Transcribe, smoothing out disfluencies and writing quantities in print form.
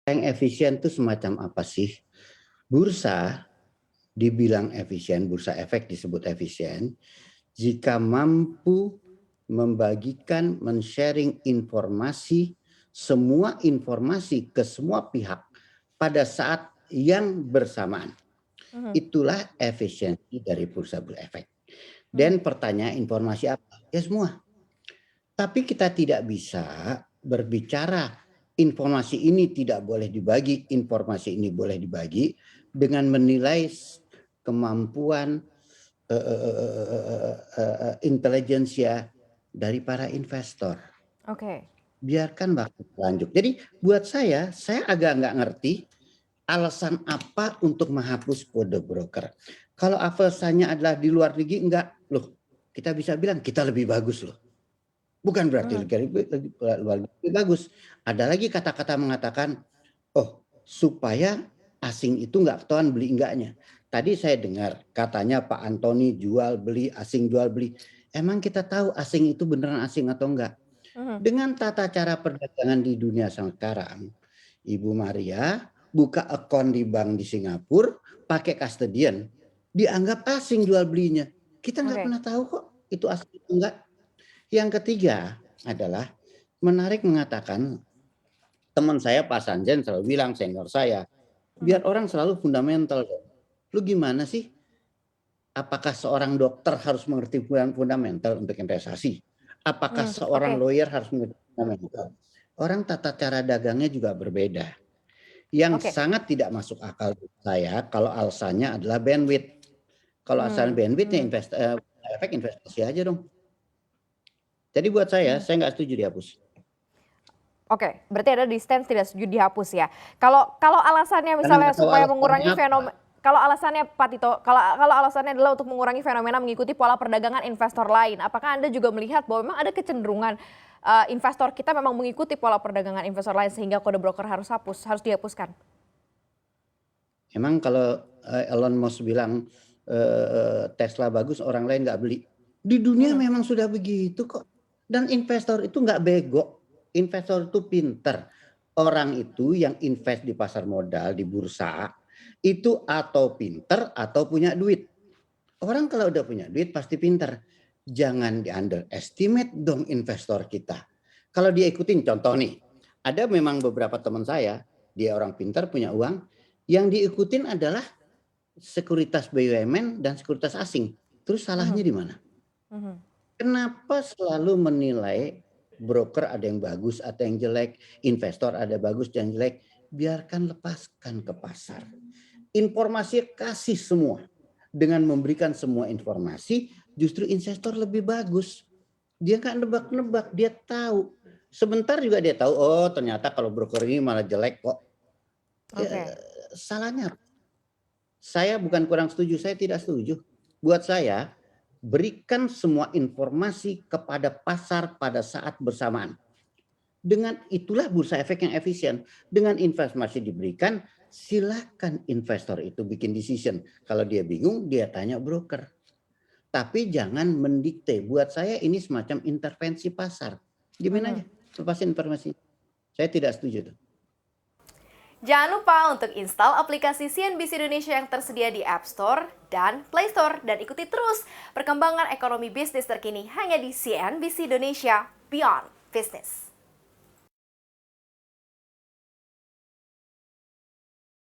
Yang efisien itu semacam apa sih? Bursa dibilang efisien, bursa efek disebut efisien, jika mampu membagikan, men-sharing informasi, semua informasi ke semua pihak pada saat yang bersamaan. Mhm, Itulah efisiensi dari bursa berefek. mhm. Dan pertanyaan informasi apa? Ya semua. Tapi kita tidak bisa berbicara informasi ini tidak boleh dibagi, informasi ini boleh dibagi dengan menilai kemampuan intelijensia dari para investor. Oke. Biarkan waktu berlanjut. Jadi buat saya agak nggak ngerti alasan apa untuk menghapus kode broker. Kalau alasannya adalah di luar negeri, enggak loh. Kita bisa bilang kita lebih bagus loh. Bukan berarti Mhm, luar negeri lebih bagus. Ada lagi kata-kata mengatakan, oh supaya asing itu nggak ketahuan beli enggaknya. Tadi saya dengar katanya Pak Antoni jual beli, asing jual beli. Emang kita tahu asing itu beneran asing atau enggak? mhm. Dengan tata cara perdagangan di dunia sekarang, Ibu Maria buka akun di bank di Singapura, pakai custodian, dianggap asing jual belinya. Kita nggak Oke. pernah tahu kok itu asing atau enggak. Yang ketiga adalah menarik mengatakan teman saya Pak Sanjen selalu bilang senior saya, Mhm. biar orang selalu fundamental. Lu gimana sih? Apakah seorang dokter harus mengerti fundamental untuk investasi? Apakah seorang Oke, lawyer harus mengerti fundamental? Orang tata cara dagangnya juga berbeda. Yang oke. sangat tidak masuk akal buat saya kalau alasannya adalah bandwidth. Kalau alasan Mmm, bandwidth ya mhm, efek investasi aja dong. Jadi buat mhm. saya nggak setuju dihapus. Oke, berarti Anda di stance tidak setuju dihapus ya. Kalau kalau alasannya Karena misalnya nggak tahu supaya alasannya mengurangi apa. kalau alasannya Pak Tito, kalau alasannya adalah untuk mengurangi fenomena mengikuti pola perdagangan investor lain, apakah Anda juga melihat bahwa memang ada kecenderungan, investor kita memang mengikuti pola perdagangan investor lain sehingga kode broker harus dihapuskan? Emang kalau Elon Musk bilang Tesla bagus, orang lain nggak beli. Di dunia Mhm, memang sudah begitu kok. Dan investor itu nggak bego. Investor itu pinter. Orang itu yang invest di pasar modal, di bursa, itu atau pinter atau punya duit. Orang kalau udah punya duit pasti pinter. Jangan di underestimate dong investor kita. Kalau dia ikutin contoh nih, ada memang beberapa teman saya, dia orang pinter punya uang, yang diikutin adalah sekuritas BUMN dan sekuritas asing. Terus mhm, salahnya di mana? mhm. Kenapa selalu menilai broker ada yang bagus atau yang jelek, investor ada bagus dan jelek? Biarkan lepaskan ke pasar. Informasi kasih semua. Dengan memberikan semua informasi, justru investor lebih bagus. Dia nggak nebak-nebak, dia tahu. Sebentar juga dia tahu, oh ternyata kalau broker ini malah jelek kok. Ya, Oke. salahnya saya bukan kurang setuju, saya tidak setuju. Buat saya, berikan semua informasi kepada pasar pada saat bersamaan. Dengan itulah bursa efek yang efisien. Dengan informasi diberikan, silakan investor itu bikin decision. Kalau dia bingung, dia tanya broker. Tapi jangan mendikte. Buat saya ini semacam intervensi pasar. Gimana aja, Mhm. lepasin informasi. Saya tidak setuju tuh. Jangan lupa untuk install aplikasi CNBC Indonesia yang tersedia di App Store dan Play Store dan ikuti terus perkembangan ekonomi bisnis terkini hanya di CNBC Indonesia Beyond Business.